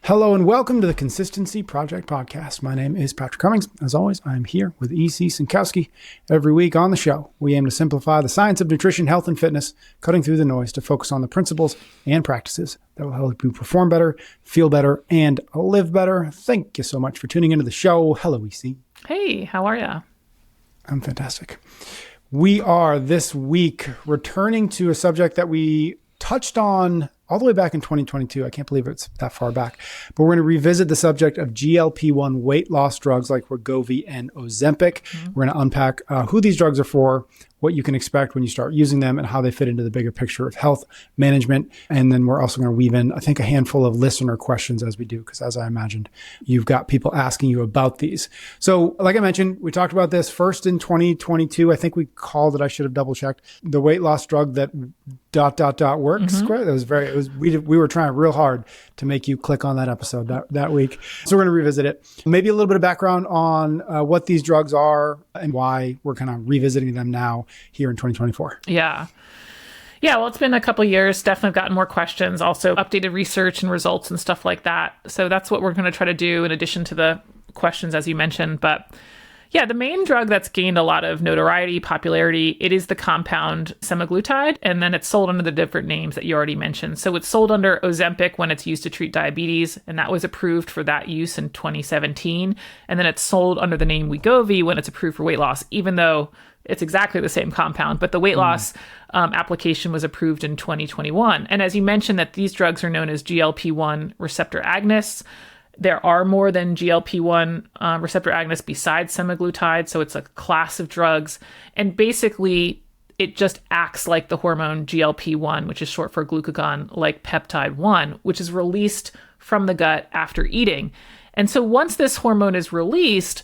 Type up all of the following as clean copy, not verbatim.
Hello and welcome to the Consistency Project Podcast. My name is Patrick Cummings. As always, I'm here with E.C. Sinkowski. Every week on the show, we aim to simplify the science of nutrition, health, and fitness, cutting through the noise to focus on the principles and practices that will help you perform better, feel better, and live better. Thank you so much for tuning into the show. Hello, E.C. Hey, how are you? I'm fantastic. We are this week returning to a subject that we touched on all the way back in 2022. I can't believe it's that far back. But we're going to revisit the subject of GLP-1 weight loss drugs like Wegovy and Ozempic. We're going to unpack who these drugs are for, what you can expect when you start using them, and how they fit into the bigger picture of health management. And then we're also going to weave in, I think, a handful of listener questions as we do, because as I imagined, you've got people asking you about these. So like I mentioned, we talked about this first in 2022. I think we called it, I should have double checked, the weight loss drug that ... works. We were trying real hard to make you click on that episode that week. So we're going to revisit it. Maybe a little bit of background on what these drugs are and why we're kind of revisiting them now here in 2024. Yeah, well, it's been a couple of years. Definitely gotten more questions, also updated research and results and stuff like that. So that's what we're going to try to do in addition to the questions, as you mentioned. But yeah, the main drug that's gained a lot of notoriety, popularity, it is the compound semaglutide, and then it's sold under the different names that you already mentioned. So it's sold under Ozempic when it's used to treat diabetes, and that was approved for that use in 2017. And then it's sold under the name Wegovy when it's approved for weight loss, even though it's exactly the same compound, but the weight loss application was approved in 2021. And as you mentioned, that these drugs are known as GLP-1 receptor agonists. There are more than GLP-1 receptor agonists besides semaglutide, so it's a class of drugs. And basically, it just acts like the hormone GLP-1, which is short for glucagon-like peptide 1, which is released from the gut after eating. And so once this hormone is released,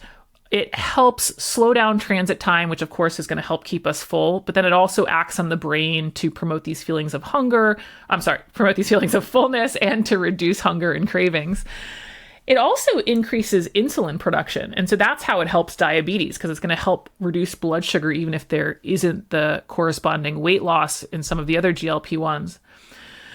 it helps slow down transit time, which of course is going to help keep us full, but then it also acts on the brain to promote these feelings of promote these feelings of fullness and to reduce hunger and cravings. It also increases insulin production. And so that's how it helps diabetes, because it's going to help reduce blood sugar, even if there isn't the corresponding weight loss in some of the other GLP-1s.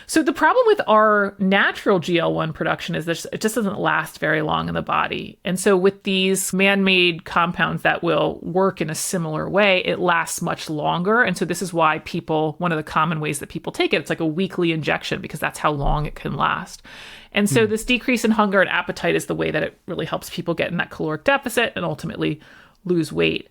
So the problem with our natural GL1 production is that it just doesn't last very long in the body. And so with these man-made compounds that will work in a similar way, it lasts much longer. And so this is why one of the common ways that people take it, it's like a weekly injection, because that's how long it can last. And so this decrease in hunger and appetite is the way that it really helps people get in that caloric deficit and ultimately lose weight.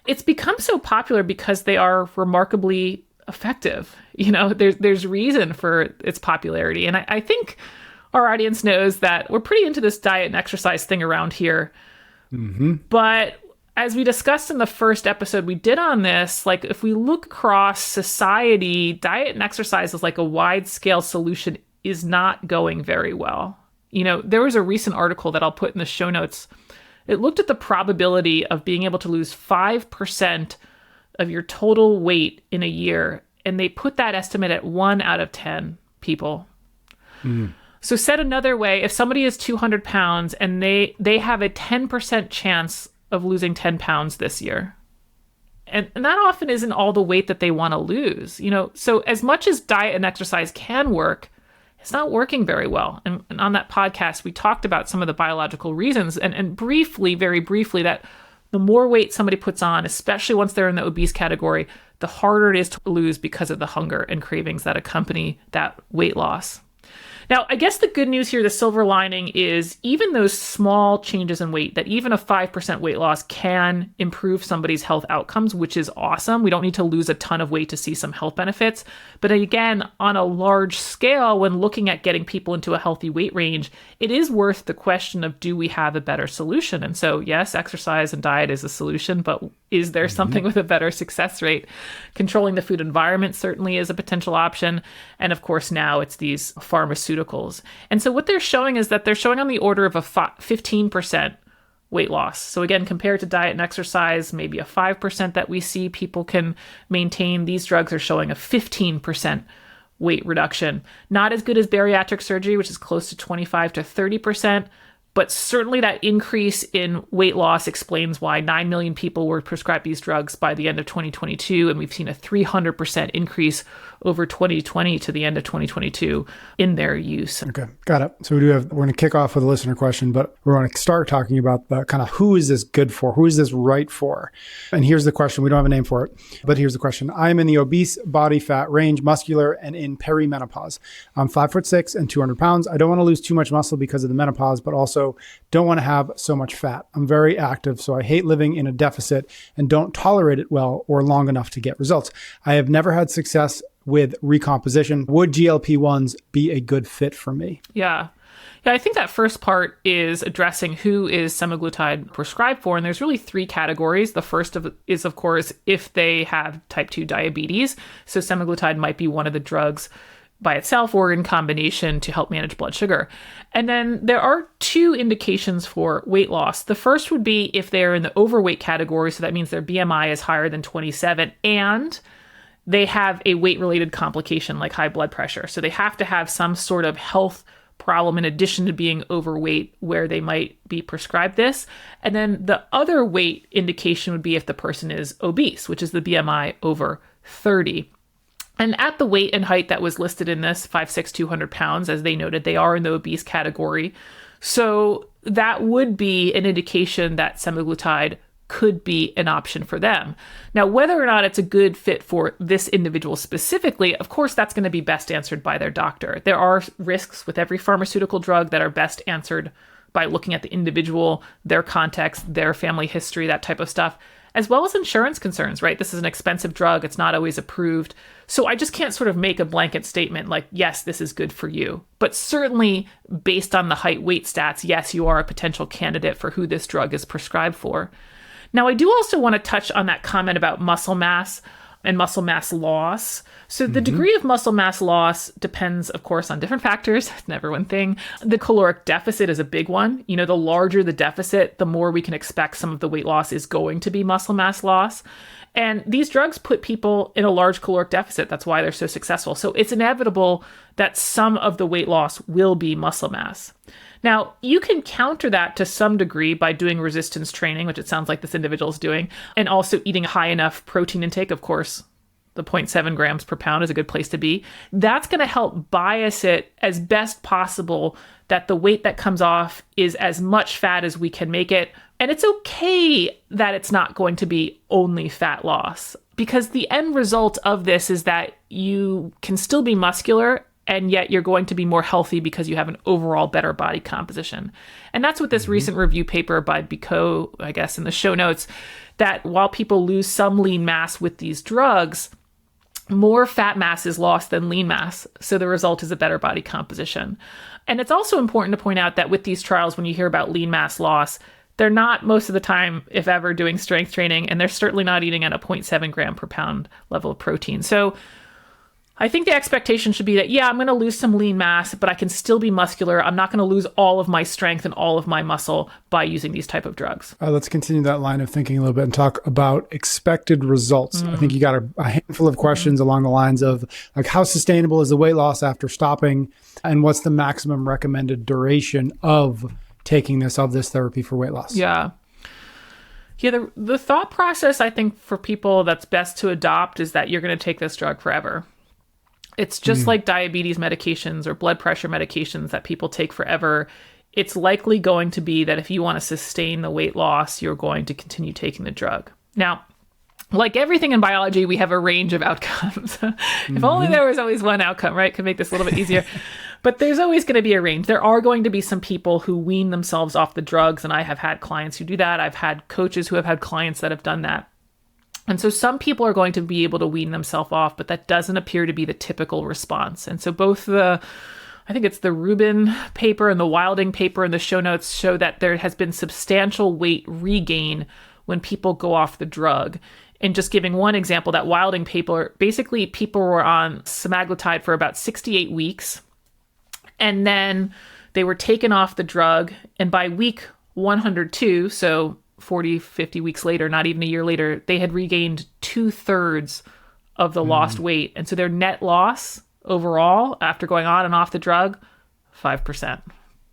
It's become so popular because they are remarkably effective. You know, there's reason for its popularity. And I think our audience knows that we're pretty into this diet and exercise thing around here. Mm-hmm. But as we discussed in the first episode we did on this, like if we look across society, diet and exercise is like a wide scale solution is not going very well. You know, there was a recent article that I'll put in the show notes. It looked at the probability of being able to lose 5% of your total weight in a year, and they put that estimate at 1 out of 10 people. So said another way, if somebody is 200 pounds and they have a 10% chance of losing 10 pounds this year, and that often isn't all the weight that they want to lose. You know, so as much as diet and exercise can work, it's not working very well. And on that podcast, we talked about some of the biological reasons and briefly, very briefly, that the more weight somebody puts on, especially once they're in the obese category, the harder it is to lose because of the hunger and cravings that accompany that weight loss. Now, I guess the good news here, the silver lining, is even those small changes in weight, that even a 5% weight loss can improve somebody's health outcomes, which is awesome. We don't need to lose a ton of weight to see some health benefits. But again, on a large scale, when looking at getting people into a healthy weight range, it is worth the question of, do we have a better solution? And so, yes, exercise and diet is a solution, but is there something with a better success rate? Controlling the food environment certainly is a potential option. And of course, now it's these pharmaceuticals. And so what they're showing is that they're showing on the order of a 15% weight loss. So again, compared to diet and exercise, maybe a 5% that we see people can maintain, these drugs are showing a 15% weight reduction. Not as good as bariatric surgery, which is close to 25 to 30%, But certainly that increase in weight loss explains why 9 million people were prescribed these drugs by the end of 2022. And we've seen a 300% increase over 2020 to the end of 2022 in their use. Okay, got it. So we're going to kick off with a listener question, but we're going to start talking about the kind of who is this good for? Who is this right for? And here's the question. We don't have a name for it, but here's the question. I'm in the obese body fat range, muscular, and in perimenopause. I'm 5'6" and 200 pounds. I don't want to lose too much muscle because of the menopause, but also don't want to have so much fat. I'm very active, so I hate living in a deficit and don't tolerate it well or long enough to get results. I have never had success with recomposition. Would GLP-1s be a good fit for me? Yeah, I think that first part is addressing who is semaglutide prescribed for. And there's really three categories. The first is, of course, if they have type 2 diabetes. So semaglutide might be one of the drugs by itself or in combination to help manage blood sugar. And then there are two indications for weight loss. The first would be if they're in the overweight category. So that means their BMI is higher than 27 and they have a weight-related complication like high blood pressure. So they have to have some sort of health problem in addition to being overweight where they might be prescribed this. And then the other weight indication would be if the person is obese, which is the BMI over 30. And at the weight and height that was listed in this, 5'6", 200 pounds, as they noted, they are in the obese category. So that would be an indication that semaglutide could be an option for them. Now, whether or not it's a good fit for this individual specifically, of course, that's going to be best answered by their doctor. There are risks with every pharmaceutical drug that are best answered by looking at the individual, their context, their family history, that type of stuff, as well as insurance concerns, right? This is an expensive drug. It's not always approved. So I just can't sort of make a blanket statement like, yes, this is good for you. But certainly based on the height weight stats, yes, you are a potential candidate for who this drug is prescribed for. Now, I do also want to touch on that comment about muscle mass and muscle mass loss. So the degree of muscle mass loss depends, of course, on different factors. It's never one thing. The caloric deficit is a big one. You know, the larger the deficit, the more we can expect some of the weight loss is going to be muscle mass loss. And these drugs put people in a large caloric deficit. That's why they're so successful. So it's inevitable that some of the weight loss will be muscle mass. Now, you can counter that to some degree by doing resistance training, which it sounds like this individual is doing, and also eating a high enough protein intake. Of course, the 0.7 grams per pound is a good place to be. That's going to help bias it as best possible that the weight that comes off is as much fat as we can make it. And it's okay that it's not going to be only fat loss, because the end result of this is that you can still be muscular and yet you're going to be more healthy because you have an overall better body composition. And that's what this recent review paper by Bicot, I guess, in the show notes, that while people lose some lean mass with these drugs, more fat mass is lost than lean mass. So the result is a better body composition. And it's also important to point out that with these trials, when you hear about lean mass loss, they're not most of the time, if ever, doing strength training, and they're certainly not eating at a 0.7 gram per pound level of protein. So I think the expectation should be that, yeah, I'm going to lose some lean mass, but I can still be muscular. I'm not going to lose all of my strength and all of my muscle by using these type of drugs. Let's continue that line of thinking a little bit and talk about expected results. I think you got a handful of questions along the lines of like, how sustainable is the weight loss after stopping? And what's the maximum recommended duration of taking this therapy for weight loss? Yeah, the thought process, I think, for people that's best to adopt is that you're going to take this drug forever. It's just like diabetes medications or blood pressure medications that people take forever. It's likely going to be that if you want to sustain the weight loss, you're going to continue taking the drug. Now, like everything in biology, we have a range of outcomes. If only there was always one outcome, right? Could make this a little bit easier. But there's always going to be a range. There are going to be some people who wean themselves off the drugs, and I have had clients who do that. I've had coaches who have had clients that have done that. And so some people are going to be able to wean themselves off, but that doesn't appear to be the typical response. And so both I think it's the Rubin paper and the Wilding paper in the show notes show that there has been substantial weight regain when people go off the drug. And just giving one example, that Wilding paper, basically people were on semaglutide for about 68 weeks, and then they were taken off the drug. And by week 102, so 40, 50 weeks later, not even a year later, they had regained 2/3 of the lost weight. And so their net loss overall, after going on and off the drug, 5%.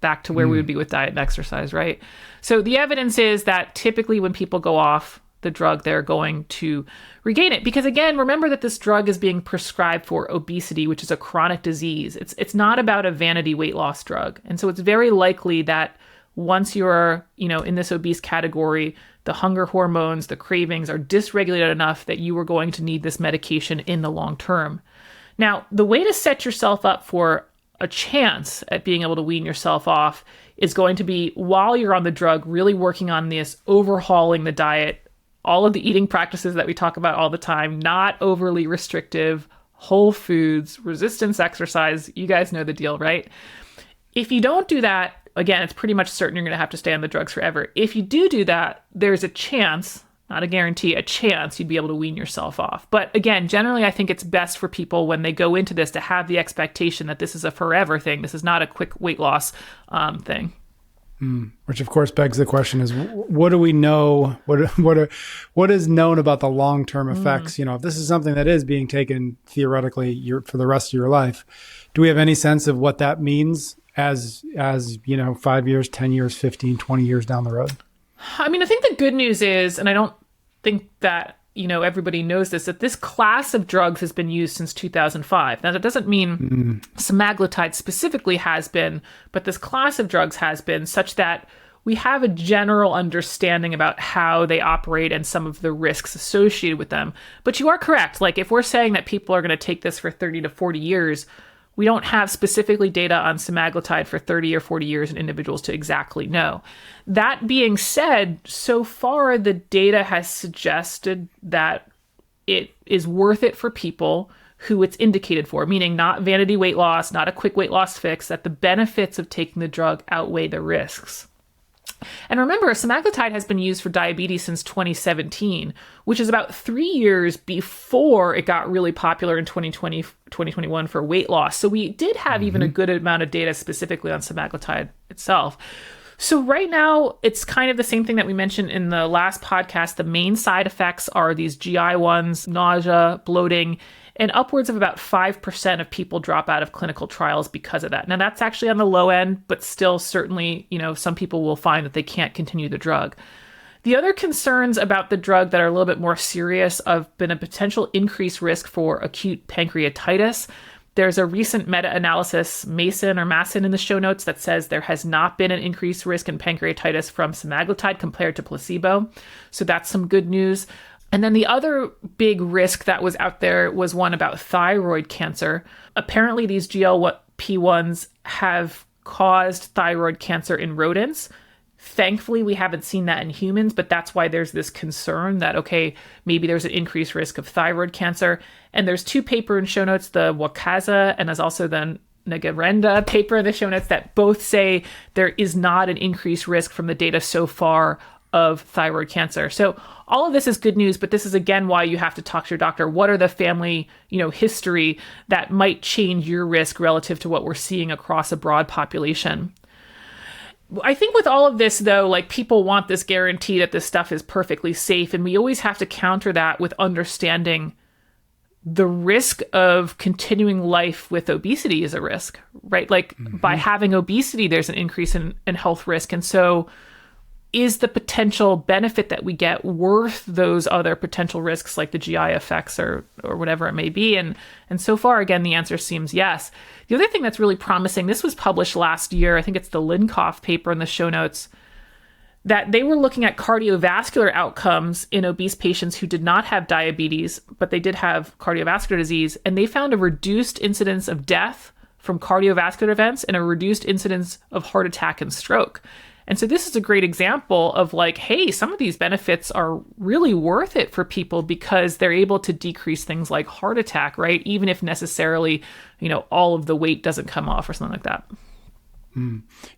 back to where we would be with diet and exercise, right? So the evidence is that typically when people go off the drug, they're going to regain it. Because again, remember that this drug is being prescribed for obesity, which is a chronic disease. It's not about a vanity weight loss drug. And so it's very likely that once you're, in this obese category, the hunger hormones, the cravings are dysregulated enough that you are going to need this medication in the long term. Now, the way to set yourself up for a chance at being able to wean yourself off is going to be, while you're on the drug, really working on this, overhauling the diet, all of the eating practices that we talk about all the time, not overly restrictive, whole foods, resistance exercise. You guys know the deal, right? If you don't do that, again, it's pretty much certain you're going to have to stay on the drugs forever. If you do that, there's a chance, not a guarantee, a chance you'd be able to wean yourself off. But again, generally, I think it's best for people when they go into this to have the expectation that this is a forever thing. This is not a quick weight loss thing. Which, of course, begs the question is, what do we know? What is known about the long-term effects? If this is something that is being taken theoretically for the rest of your life, do we have any sense of what that means as 5 years, 10 years, 15, 20 years down the road? I mean, I think the good news is, and I don't think that, everybody knows this, that this class of drugs has been used since 2005. Now, that doesn't mean semaglutide specifically has been, but this class of drugs has been, such that we have a general understanding about how they operate and some of the risks associated with them. But you are correct. Like, if we're saying that people are going to take this for 30 to 40 years, we don't have specifically data on semaglutide for 30 or 40 years in individuals to exactly know. That being said, so far the data has suggested that it is worth it for people who it's indicated for, meaning not vanity weight loss, not a quick weight loss fix, that the benefits of taking the drug outweigh the risks. And remember, semaglutide has been used for diabetes since 2017, which is about 3 years before it got really popular in 2020, 2021 for weight loss. So we did have even a good amount of data specifically on semaglutide itself. So right now, it's kind of the same thing that we mentioned in the last podcast. The main side effects are these GI ones, nausea, bloating, and upwards of about 5% of people drop out of clinical trials because of that. Now, that's actually on the low end, but still certainly, some people will find that they can't continue the drug. The other concerns about the drug that are a little bit more serious have been a potential increased risk for acute pancreatitis. There's a recent meta-analysis, Masson in the show notes, that says there has not been an increased risk in pancreatitis from semaglutide compared to placebo. So that's some good news. And then the other big risk that was out there was one about thyroid cancer. Apparently, these GLP-1s have caused thyroid cancer in rodents. Thankfully, we haven't seen that in humans, but that's why there's this concern that, okay, maybe there's an increased risk of thyroid cancer. And there's two papers in show notes, the Wakaza and there's also the Nagarenda paper in the show notes, that both say there is not an increased risk from the data so far of thyroid cancer. So all of this is good news, but this is again why you have to talk to your doctor. What are the family, history that might change your risk relative to what we're seeing across a broad population? I think with all of this, though, like, people want this guarantee that this stuff is perfectly safe, and we always have to counter that with understanding the risk of continuing life with obesity is a risk, right? Like, by having obesity, there's an increase in health risk. And so is the potential benefit that we get worth those other potential risks, like the GI effects or whatever it may be? And so far, again, the answer seems yes. The other thing that's really promising, this was published last year, I think it's the Linkoff paper in the show notes, that they were looking at cardiovascular outcomes in obese patients who did not have diabetes, but they did have cardiovascular disease. And they found a reduced incidence of death from cardiovascular events and a reduced incidence of heart attack and stroke. And so this is a great example of, like, hey, some of these benefits are really worth it for people because they're able to decrease things like heart attack, right? Even if necessarily, all of the weight doesn't come off or something like that.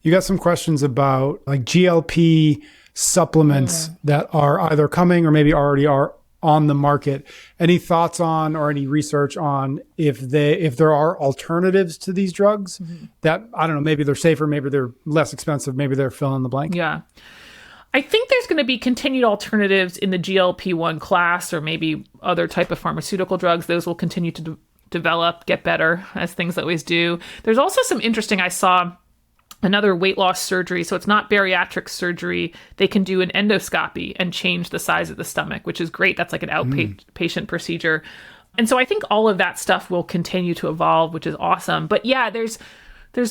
You got some questions about like GLP supplements that are either coming or maybe already are on the market. Any thoughts on or any research on if there are alternatives to these drugs that, I don't know, maybe they're safer, maybe they're less expensive, maybe they're fill in the blank? Yeah. I think there's going to be continued alternatives in the GLP-1 class or maybe other type of pharmaceutical drugs. Those will continue to develop, get better, as things always do. There's also some interesting, I saw another weight loss surgery. So it's not bariatric surgery. They can do an endoscopy and change the size of the stomach, which is great. That's like an outpatient procedure. And so I think all of that stuff will continue to evolve, which is awesome. But yeah, there's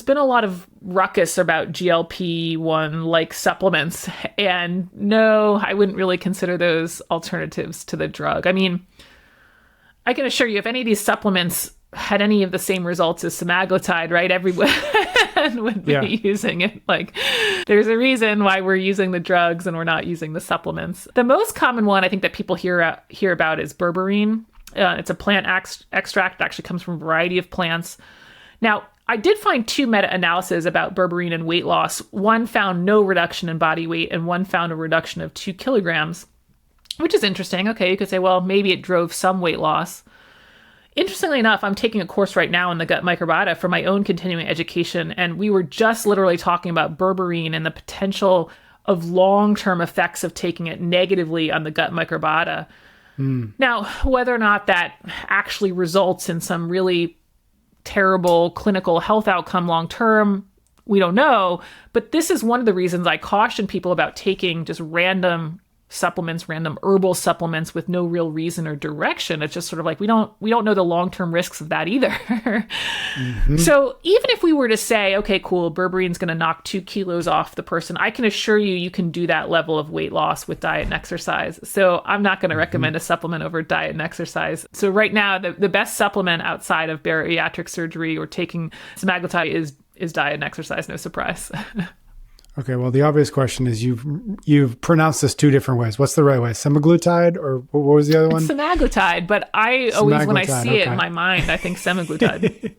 been a lot of ruckus about GLP-1 like supplements. And no, I wouldn't really consider those alternatives to the drug. I mean, I can assure you, if any of these supplements had any of the same results as semaglutide, right, everyone would be using it. Like, there's a reason why we're using the drugs and we're not using the supplements. The most common one I think that people hear about is berberine. It's a plant extract. It actually comes from a variety of plants. Now, I did find 2 meta-analyses about berberine and weight loss. One found no reduction in body weight, and one found a reduction of 2 kilograms, which is interesting. Okay, you could say, well, maybe it drove some weight loss. Interestingly enough, I'm taking a course right now in the gut microbiota for my own continuing education, and we were just literally talking about berberine and the potential of long-term effects of taking it negatively on the gut microbiota. Now, whether or not that actually results in some really terrible clinical health outcome long-term, we don't know. But this is one of the reasons I caution people about taking just random supplements, random herbal supplements with no real reason or direction. It's just sort of like, we don't know the long-term risks of that either. So even if we were to say, okay, cool, berberine's going to knock 2 kilos off the person, I can assure you, you can do that level of weight loss with diet and exercise. So I'm not going to recommend a supplement over diet and exercise. So right now, the best supplement outside of bariatric surgery or taking semaglutide is diet and exercise. No surprise. Okay, well, the obvious question is you've pronounced this 2 different ways. What's the right way? Semaglutide, or what was the other one? Semaglutide, but I always, when I see it in my mind, I think semaglutide.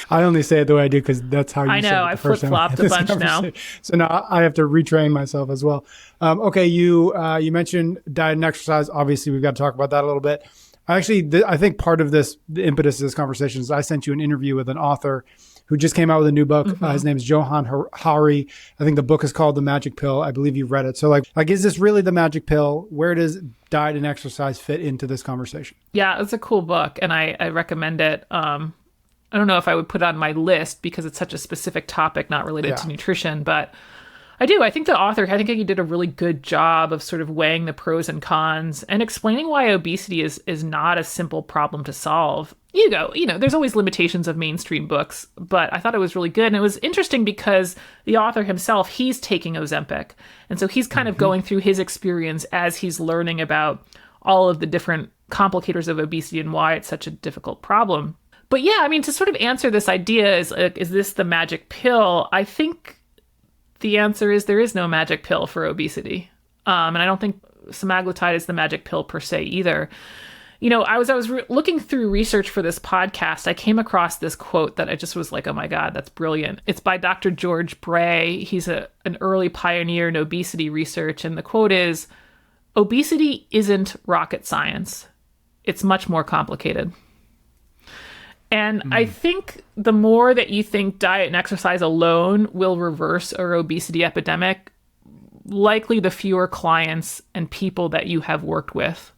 I only say it the way I do because that's how you say it. I know, I flip-flopped a bunch now. So now I have to retrain myself as well. Okay, you mentioned diet and exercise. Obviously, we've got to talk about that a little bit. Actually, I think part of the impetus of this conversation is I sent you an interview with an author who just came out with a new book. His name is Johan Hari. I think the book is called The Magic Pill. I believe you've read it. So like, is this really the magic pill? Where does diet and exercise fit into this conversation? Yeah, it's a cool book and I recommend it. I don't know if I would put it on my list because it's such a specific topic, not related to nutrition, but I do. I think the author, he did a really good job of sort of weighing the pros and cons and explaining why obesity is not a simple problem to solve. There's always limitations of mainstream books, but I thought it was really good. And it was interesting because the author himself, he's taking Ozempic. And so he's kind of going through his experience as he's learning about all of the different complicators of obesity and why it's such a difficult problem. But yeah, I mean, to sort of answer this idea, is this the magic pill? I think the answer is there is no magic pill for obesity. And I don't think semaglutide is the magic pill per se either. I was looking through research for this podcast. I came across this quote that I just was like, oh my God, that's brilliant. It's by Dr. George Bray. He's an early pioneer in obesity research. And the quote is, obesity isn't rocket science. It's much more complicated. And I think the more that you think diet and exercise alone will reverse our obesity epidemic, likely the fewer clients and people that you have worked with.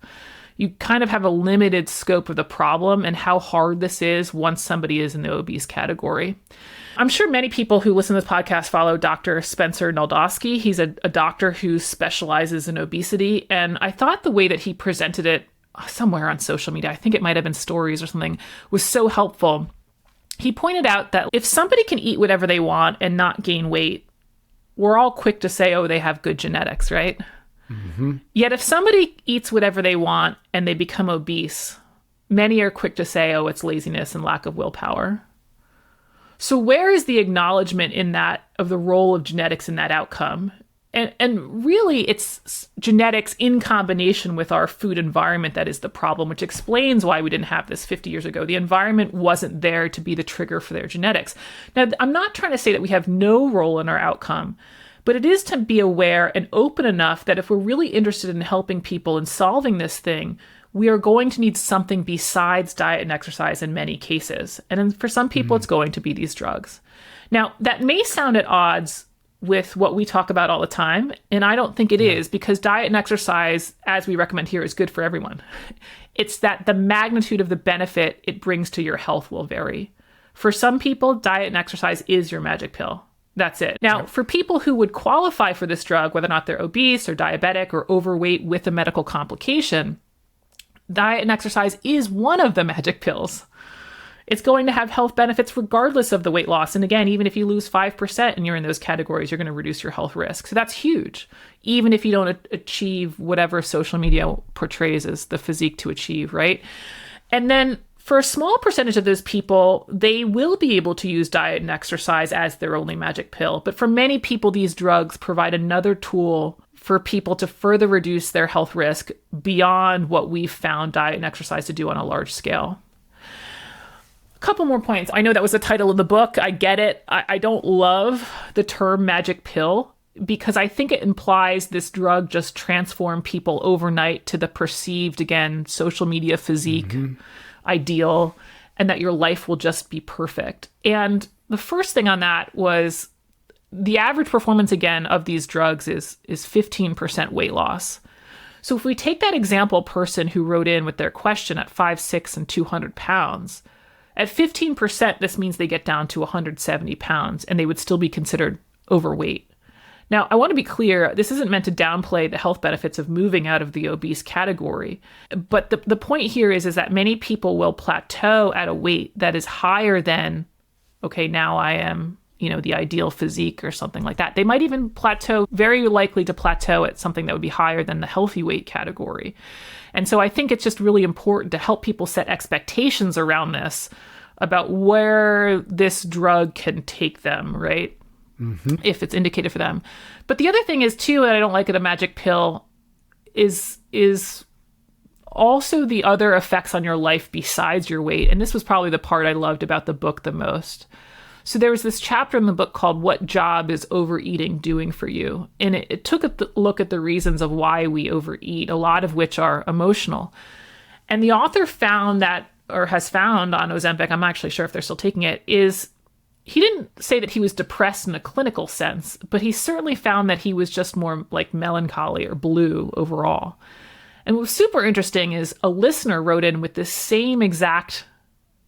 You kind of have a limited scope of the problem and how hard this is once somebody is in the obese category. I'm sure many people who listen to this podcast follow Dr. Spencer Naldowski. He's a doctor who specializes in obesity. And I thought the way that he presented it somewhere on social media, I think it might have been stories or something, was so helpful. He pointed out that if somebody can eat whatever they want and not gain weight, we're all quick to say, oh, they have good genetics, right? Yet if somebody eats whatever they want and they become obese, many are quick to say, oh, it's laziness and lack of willpower. So where is the acknowledgement in that of the role of genetics in that outcome? And really, it's genetics in combination with our food environment that is the problem, which explains why we didn't have this 50 years ago. The environment wasn't there to be the trigger for their genetics. Now, I'm not trying to say that we have no role in our outcome, but it is to be aware and open enough that if we're really interested in helping people and solving this thing, we are going to need something besides diet and exercise in many cases. And for some people, it's going to be these drugs. Now, that may sound at odds with what we talk about all the time. And I don't think it is, because diet and exercise, as we recommend here, is good for everyone. It's that the magnitude of the benefit it brings to your health will vary. For some people, diet and exercise is your magic pill. That's it. Now, for people who would qualify for this drug, whether or not they're obese or diabetic or overweight with a medical complication, diet and exercise is one of the magic pills. It's going to have health benefits regardless of the weight loss. And again, even if you lose 5% and you're in those categories, you're going to reduce your health risk. So that's huge. Even if you don't achieve whatever social media portrays as the physique to achieve, right? And then for a small percentage of those people, they will be able to use diet and exercise as their only magic pill. But for many people, these drugs provide another tool for people to further reduce their health risk beyond what we've found diet and exercise to do on a large scale. A couple more points. I know that was the title of the book. I get it. I don't love the term magic pill because I think it implies this drug just transformed people overnight to the perceived, again, social media physique ideal, and that your life will just be perfect. And the first thing on that was the average performance, again, of these drugs is 15% weight loss. So if we take that example person who wrote in with their question at 5'6" and 200 pounds, at 15%, this means they get down to 170 pounds and they would still be considered overweight. Now, I want to be clear, this isn't meant to downplay the health benefits of moving out of the obese category. But the point here is that many people will plateau at a weight that is higher than, okay, now I am, the ideal physique or something like that. They might even plateau, very likely to plateau at something that would be higher than the healthy weight category. And so I think it's just really important to help people set expectations around this, about where this drug can take them, right? If it's indicated for them. But the other thing is too, that I don't like at a magic pill is also the other effects on your life besides your weight. And this was probably the part I loved about the book the most. So there was this chapter in the book called What Job is Overeating Doing for You? And it took a look at the reasons of why we overeat, a lot of which are emotional. And the author found that, or has found on Ozempic, I'm not actually sure if they're still taking it, is he didn't say that he was depressed in a clinical sense, but he certainly found that he was just more like melancholy or blue overall. And what was super interesting is a listener wrote in with this same exact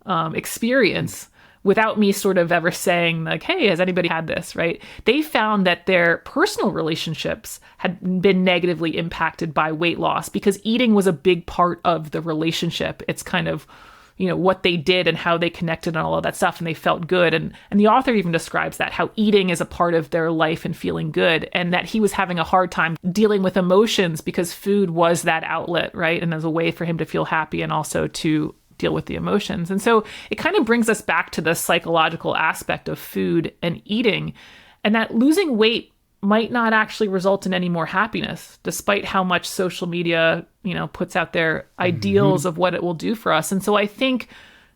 experience without me sort of ever saying like, hey, has anybody had this, right? They found that their personal relationships had been negatively impacted by weight loss because eating was a big part of the relationship. It's kind of what they did and how they connected and all of that stuff, and they felt good. And the author even describes that, how eating is a part of their life and feeling good, and that he was having a hard time dealing with emotions because food was that outlet, right? And as a way for him to feel happy and also to deal with the emotions. And so it kind of brings us back to the psychological aspect of food and eating, and that losing weight might not actually result in any more happiness, despite how much social media, puts out their ideals of what it will do for us. And so I think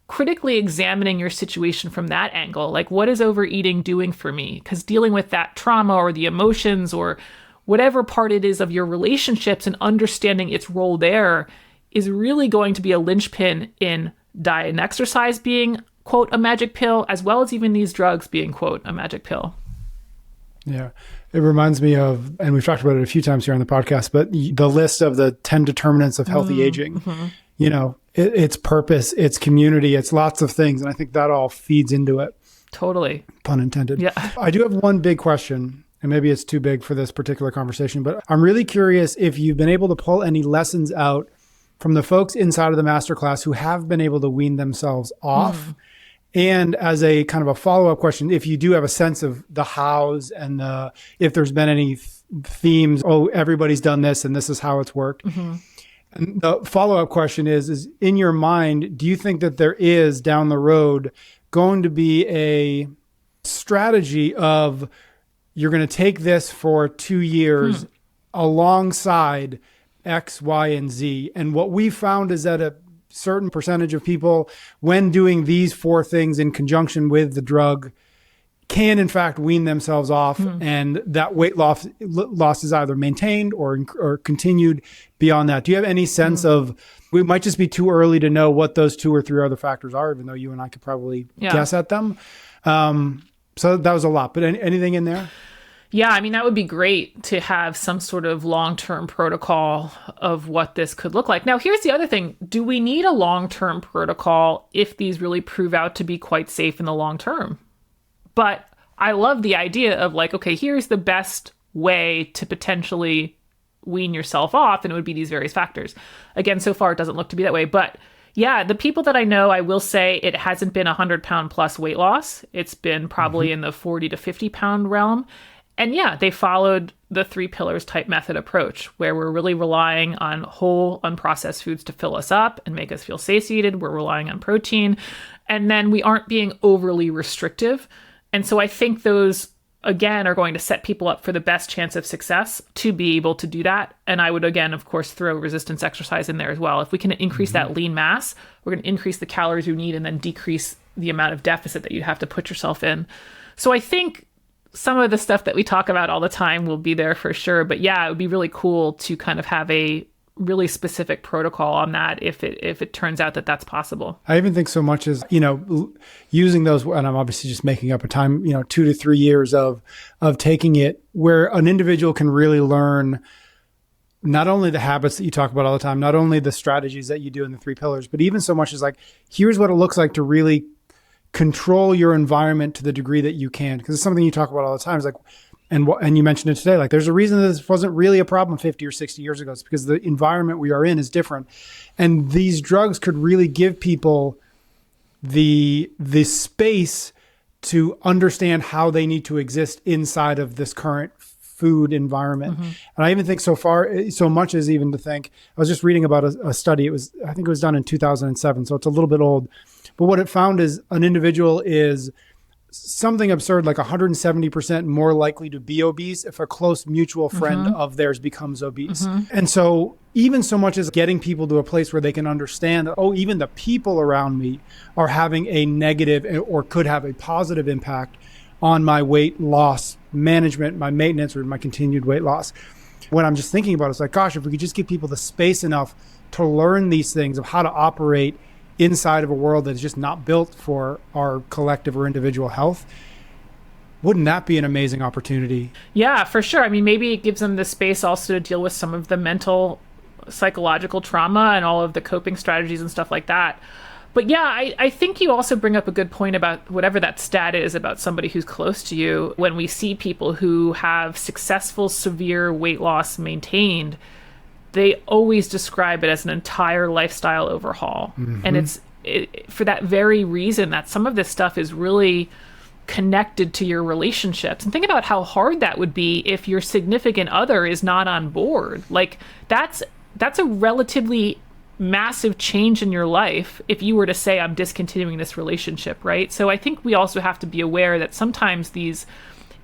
critically examining your situation from that angle, like what is overeating doing for me? Because dealing with that trauma or the emotions or whatever part it is of your relationships and understanding its role there is really going to be a linchpin in diet and exercise being, quote, a magic pill, as well as even these drugs being, quote, a magic pill. Yeah. It reminds me of, and we've talked about it a few times here on the podcast, but the list of the 10 determinants of healthy aging, it's purpose, it's community, it's lots of things. And I think that all feeds into it. Totally. Pun intended. Yeah. I do have one big question, and maybe it's too big for this particular conversation, but I'm really curious if you've been able to pull any lessons out from the folks inside of the masterclass who have been able to wean themselves off. And as a kind of a follow-up question, if you do have a sense of the hows and if there's been any themes, everybody's done this and this is how it's worked. And the follow-up question is in your mind, do you think that there is down the road going to be a strategy of you're going to take this for 2 years alongside X, Y, and Z? And what we found is that a certain percentage of people, when doing these 4 things in conjunction with the drug, can in fact wean themselves off, and that weight loss is either maintained or continued beyond that. Do you have any sense of, we might just be too early to know what those 2 or 3 other factors are, even though you and I could probably guess at them. So that was a lot, but anything in there? Yeah, I mean, that would be great to have some sort of long-term protocol of what this could look like. Now, here's the other thing. Do we need a long-term protocol if these really prove out to be quite safe in the long term? But I love the idea of like, okay, here's the best way to potentially wean yourself off, and it would be these various factors. Again, so far it doesn't look to be that way, but yeah, the people that I know, I will say it hasn't been 100-pound plus weight loss. It's been probably in the 40 to 50-pound realm. And yeah, they followed the 3 pillars type method approach, where we're really relying on whole unprocessed foods to fill us up and make us feel satiated. We're relying on protein, and then we aren't being overly restrictive. And so I think those, again, are going to set people up for the best chance of success to be able to do that. And I would, again, of course, throw resistance exercise in there as well. If we can increase that lean mass, we're going to increase the calories you need and then decrease the amount of deficit that you have to put yourself in. So I think some of the stuff that we talk about all the time will be there for sure. But yeah, it would be really cool to kind of have a really specific protocol on that if it turns out that that's possible. I even think so much as, using those, and I'm obviously just making up a time, 2 to 3 years of taking it, where an individual can really learn not only the habits that you talk about all the time, not only the strategies that you do in the 3 pillars, but even so much as like, here's what it looks like to really control your environment to the degree that you can. Because it's something you talk about all the time. It's like, and you mentioned it today, like there's a reason that this wasn't really a problem 50 or 60 years ago. It's because the environment we are in is different. And these drugs could really give people the space to understand how they need to exist inside of this current food environment. And I even think so much as even to think, I was just reading about a study. I think it was done in 2007. So it's a little bit old, but what it found is an individual is something absurd, like 170% more likely to be obese if a close mutual friend of theirs becomes obese. And so even so much as getting people to a place where they can understand that, oh, even the people around me are having a negative or could have a positive impact on my weight loss management, my maintenance, or my continued weight loss. When I'm just thinking about it, it's like, gosh, if we could just give people the space enough to learn these things of how to operate inside of a world that is just not built for our collective or individual health, wouldn't that be an amazing opportunity? Yeah, for sure. I mean, maybe it gives them the space also to deal with some of the mental, psychological trauma and all of the coping strategies and stuff like that. But yeah, I think you also bring up a good point about whatever that stat is about somebody who's close to you. When we see people who have successful, severe weight loss maintained, they always describe it as an entire lifestyle overhaul. And it's for that very reason that some of this stuff is really connected to your relationships. And think about how hard that would be if your significant other is not on board. Like that's a relatively massive change in your life if you were to say, I'm discontinuing this relationship, right? So I think we also have to be aware that sometimes these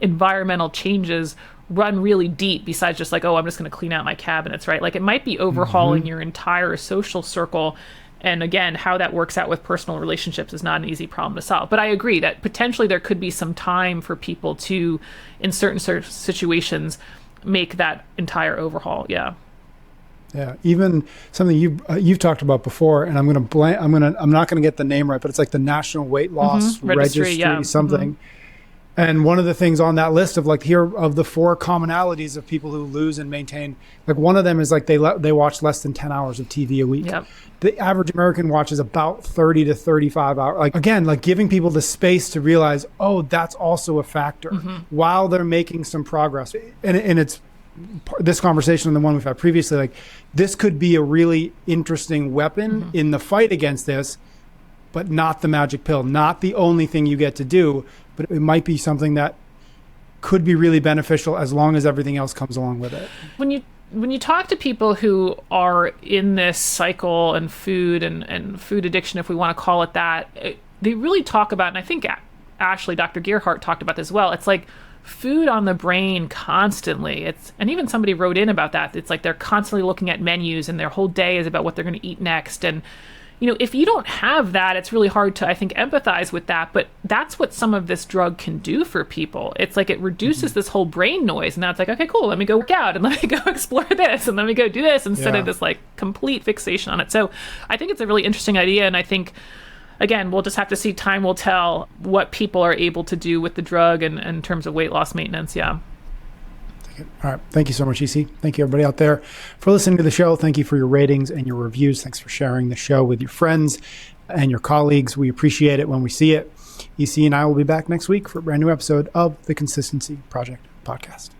environmental changes run really deep besides just like, oh, I'm just going to clean out my cabinets, right? Like it might be overhauling your entire social circle. And again, how that works out with personal relationships is not an easy problem to solve. But I agree that potentially there could be some time for people to, in certain situations, make that entire overhaul. Yeah. Yeah, even something you've talked about before, and I'm not gonna get the name right, but it's like the National Weight Loss Registry, something. And one of the things on that list of like here of the 4 commonalities of people who lose and maintain, like one of them is like they watch less than 10 hours of TV a week. Yep. The average American watches about 30 to 35 hours. Like again, like giving people the space to realize, oh, that's also a factor while they're making some progress. And it's this conversation and the one we've had previously, like this could be a really interesting weapon in the fight against this, but not the magic pill, not the only thing you get to do, but it might be something that could be really beneficial as long as everything else comes along with it. When you talk to people who are in this cycle and food and food addiction, if we want to call it that, they really talk about, and I think Ashley, Dr. Gearhart talked about this as well, it's like food on the brain constantly. And even somebody wrote in about that. It's like they're constantly looking at menus and their whole day is about what they're going to eat next. And, if you don't have that, it's really hard to, I think, empathize with that. But that's what some of this drug can do for people. It's like it reduces this whole brain noise. And now it's like, okay, cool, let me go work out and let me go explore this and let me go do this instead of this like complete fixation on it. So I think it's a really interesting idea. And I think, again, we'll just have to see. Time will tell what people are able to do with the drug and in terms of weight loss maintenance. Yeah. All right. Thank you so much, EC. Thank you, everybody out there, for listening to the show. Thank you for your ratings and your reviews. Thanks for sharing the show with your friends. and your colleagues. We appreciate it when we see it. EC and I will be back next week for a brand new episode of the Consistency Project podcast.